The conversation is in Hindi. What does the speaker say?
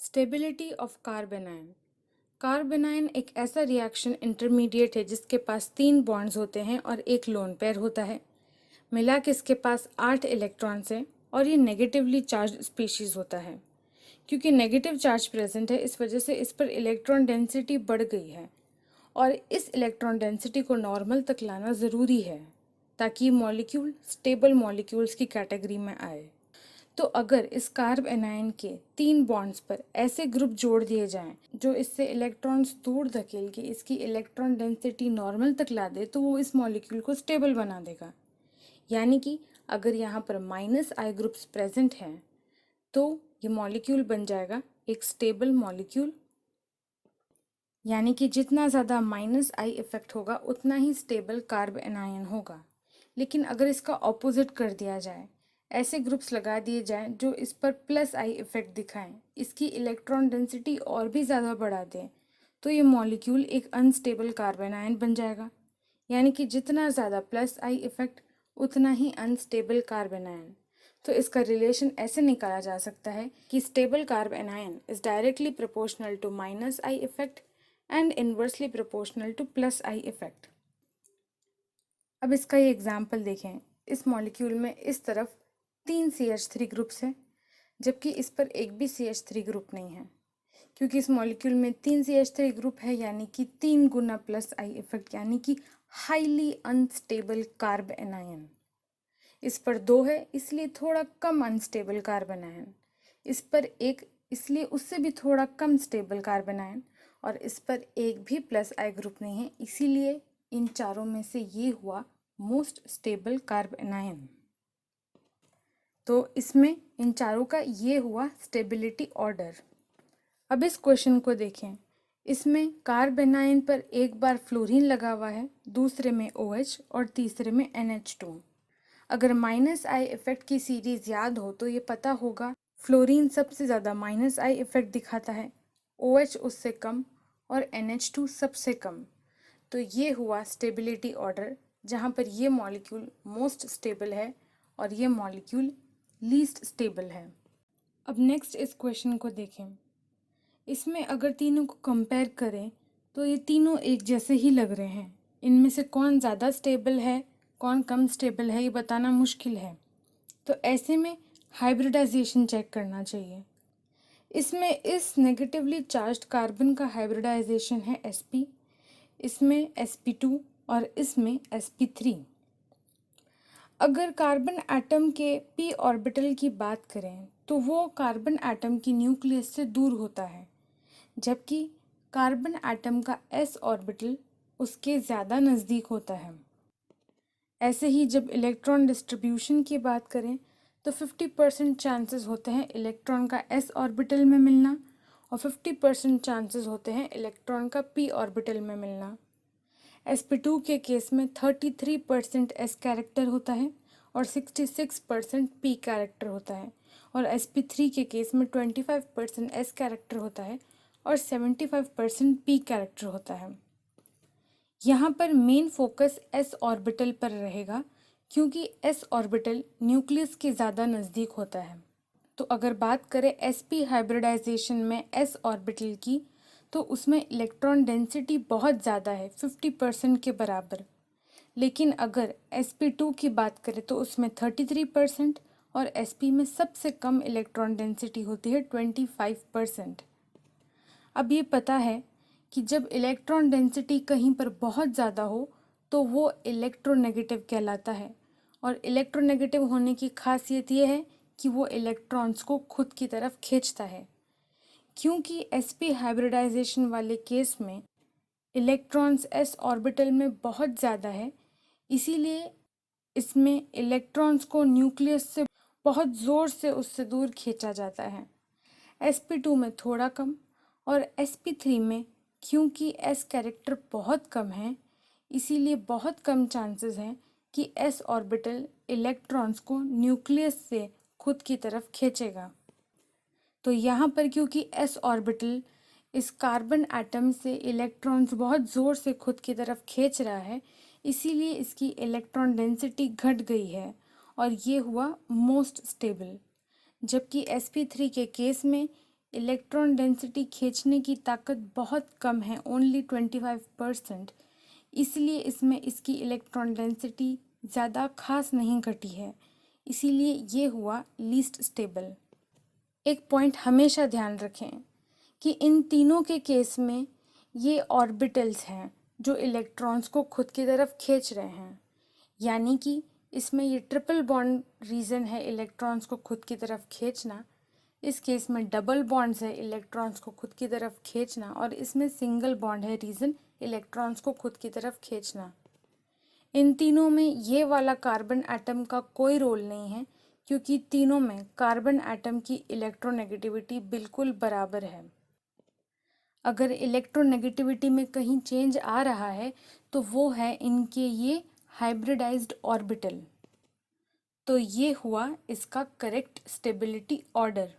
Stability of कार्बेनाइन। कार्बेनाइन एक ऐसा रिएक्शन इंटरमीडिएट है जिसके पास 3 बॉन्ड्स होते हैं और एक लोन पेयर होता है। मिला के इसके पास 8 इलेक्ट्रॉन्स हैं और ये नेगेटिवली चार्ज स्पीशीज होता है। क्योंकि नेगेटिव चार्ज प्रेजेंट है, इस वजह से इस पर इलेक्ट्रॉन डेंसिटी बढ़ गई है और इस इलेक्ट्रॉन डेंसिटी को नॉर्मल तक लाना ज़रूरी है ताकि मॉलिक्यूल स्टेबल मॉलिक्यूल्स की कैटेगरी में आए। तो अगर इस कार्ब एनायन के 3 बॉन्ड्स पर ऐसे ग्रुप जोड़ दिए जाएं जो इससे इलेक्ट्रॉन्स दूर धकेल के इसकी इलेक्ट्रॉन डेंसिटी नॉर्मल तक ला दे, तो वो इस मॉलिक्यूल को स्टेबल बना देगा। यानी कि अगर यहाँ पर -I ग्रुप्स प्रेजेंट हैं तो ये मॉलिक्यूल बन जाएगा एक स्टेबल मॉलिक्यूल। यानी कि जितना ज़्यादा -I इफेक्ट होगा उतना ही स्टेबल कार्ब एनायन होगा। लेकिन अगर इसका ऑपोजिट कर दिया जाए, ऐसे ग्रुप्स लगा दिए जाएं जो इस पर +I इफेक्ट दिखाएं, इसकी इलेक्ट्रॉन डेंसिटी और भी ज़्यादा बढ़ा दें, तो ये मॉलिक्यूल एक अनस्टेबल कार्ब एनायन बन जाएगा। यानी कि जितना ज़्यादा +I इफेक्ट उतना ही अनस्टेबल कार्ब एनायन। तो इसका रिलेशन ऐसे निकाला जा सकता है कि stable carbanion is directly proportional to -I effect and inversely proportional to +I effect. अब इसका ये एग्जाम्पल देखें। इस मॉलिक्यूल में इस तरफ 3 CH3 ग्रुप्स हैं, जबकि इस पर एक भी CH3 ग्रुप नहीं है। क्योंकि इस मॉलिक्यूल में 3 CH3 ग्रुप है, यानी कि 3 गुना +I इफेक्ट, यानी कि हाईली अनस्टेबल कार्ब एनायन। इस पर 2 है, इसलिए थोड़ा कम अनस्टेबल कार्ब एनायन। इस पर 1, इसलिए उससे भी थोड़ा कम स्टेबल कार्ब एनायन। और इस पर एक भी +I ग्रुप नहीं है, इसीलिए इन चारों में से ये हुआ मोस्ट स्टेबल कार्ब एनायन। तो इसमें इन चारों का ये हुआ स्टेबिलिटी ऑर्डर। अब इस क्वेश्चन को देखें। इसमें कार्ब एनायन पर एक बार फ्लोरीन लगा हुआ है, दूसरे में OH और तीसरे में NH2। अगर -I इफेक्ट की सीरीज याद हो तो ये पता होगा फ्लोरीन सबसे ज़्यादा -I इफेक्ट दिखाता है, OH उससे कम और NH2 सबसे कम। तो ये हुआ स्टेबिलिटी ऑर्डर, जहाँ पर ये मॉलिक्यूल मोस्ट स्टेबल है और ये मॉलिक्यूल लीस्ट स्टेबल है। अब नेक्स्ट इस क्वेश्चन को देखें। इसमें अगर तीनों को कंपेयर करें तो ये तीनों एक जैसे ही लग रहे हैं। इनमें से कौन ज़्यादा स्टेबल है, कौन कम स्टेबल है, ये बताना मुश्किल है। तो ऐसे में हाइब्रिडाइजेशन चेक करना चाहिए। इसमें इस नेगेटिवली चार्ज्ड कार्बन का हाइब्रिडाइजेशन है sp, इसमें sp2 और इसमें sp3। अगर कार्बन एटम के p ऑर्बिटल की बात करें तो वो कार्बन एटम की न्यूक्लियस से दूर होता है, जबकि कार्बन एटम का s ऑर्बिटल उसके ज़्यादा नज़दीक होता है। ऐसे ही जब इलेक्ट्रॉन डिस्ट्रीब्यूशन की बात करें तो 50% चांसेस होते हैं इलेक्ट्रॉन का s ऑर्बिटल में मिलना और 50% चांसेस होते हैं इलेक्ट्रॉन का p ऑर्बिटल में मिलना। sp2 के केस में 33% s कैरेक्टर होता है और 66% p कैरेक्टर होता है, और sp3 के केस में 25% s कैरेक्टर होता है और 75% p कैरेक्टर होता है। यहाँ पर मेन फोकस s ऑर्बिटल पर रहेगा क्योंकि s ऑर्बिटल न्यूक्लियस के ज़्यादा नज़दीक होता है। तो अगर बात करें sp हाइब्रिडाइजेशन में s ऑर्बिटल की, तो उसमें इलेक्ट्रॉन डेंसिटी बहुत ज़्यादा है, 50% के बराबर। लेकिन अगर sp2 की बात करें तो उसमें 33% और sp में सबसे कम इलेक्ट्रॉन डेंसिटी होती है 25%। अब ये पता है कि जब इलेक्ट्रॉन डेंसिटी कहीं पर बहुत ज़्यादा हो तो वो इलेक्ट्रोनेगेटिव कहलाता है, और इलेक्ट्रोनेगेटिव होने की खासियत ये है कि वो इलेक्ट्रॉन्स को खुद की तरफ खींचता है। क्योंकि sp हाइब्रिडाइजेशन वाले केस में इलेक्ट्रॉन्स s ऑर्बिटल में बहुत ज़्यादा है, इसीलिए इसमें इलेक्ट्रॉन्स को न्यूक्लियस से बहुत ज़ोर से उससे दूर खींचा जाता है। sp2 में थोड़ा कम और sp3 में क्योंकि s कैरेक्टर बहुत कम है, इसीलिए बहुत कम चांसेस हैं कि s ऑर्बिटल इलेक्ट्रॉन्स को न्यूक्लियस से खुद की तरफ खींचेगा। तो यहाँ पर क्योंकि s ऑर्बिटल इस कार्बन एटम से इलेक्ट्रॉन्स बहुत ज़ोर से खुद की तरफ खींच रहा है, इसीलिए इसकी इलेक्ट्रॉन डेंसिटी घट गई है और ये हुआ मोस्ट स्टेबल। जबकि sp3 के केस में इलेक्ट्रॉन डेंसिटी खींचने की ताकत बहुत कम है, ओनली 25%, इसलिए इसमें इसकी इलेक्ट्रॉन डेंसिटी ज़्यादा खास नहीं घटी है, इसीलिए ये हुआ लीस्ट स्टेबल। एक पॉइंट हमेशा ध्यान रखें कि इन तीनों के केस में ये ऑर्बिटल्स हैं जो इलेक्ट्रॉन्स को खुद की तरफ खींच रहे हैं, यानी कि इसमें ये ट्रिपल बॉन्ड रीज़न है इलेक्ट्रॉन्स को खुद की तरफ खींचना, इस केस में डबल बॉन्ड्स है इलेक्ट्रॉन्स को खुद की तरफ खींचना, और इसमें सिंगल बॉन्ड है रीज़न इलेक्ट्रॉन्स को खुद की तरफ खींचना। इन तीनों में ये वाला कार्बन एटम का कोई रोल नहीं है, क्योंकि तीनों में कार्बन एटम की इलेक्ट्रोनेगेटिविटी बिल्कुल बराबर है। अगर इलेक्ट्रोनेगेटिविटी में कहीं चेंज आ रहा है तो वो है इनके ये हाइब्रिडाइज्ड ऑर्बिटल। तो ये हुआ इसका करेक्ट स्टेबिलिटी ऑर्डर।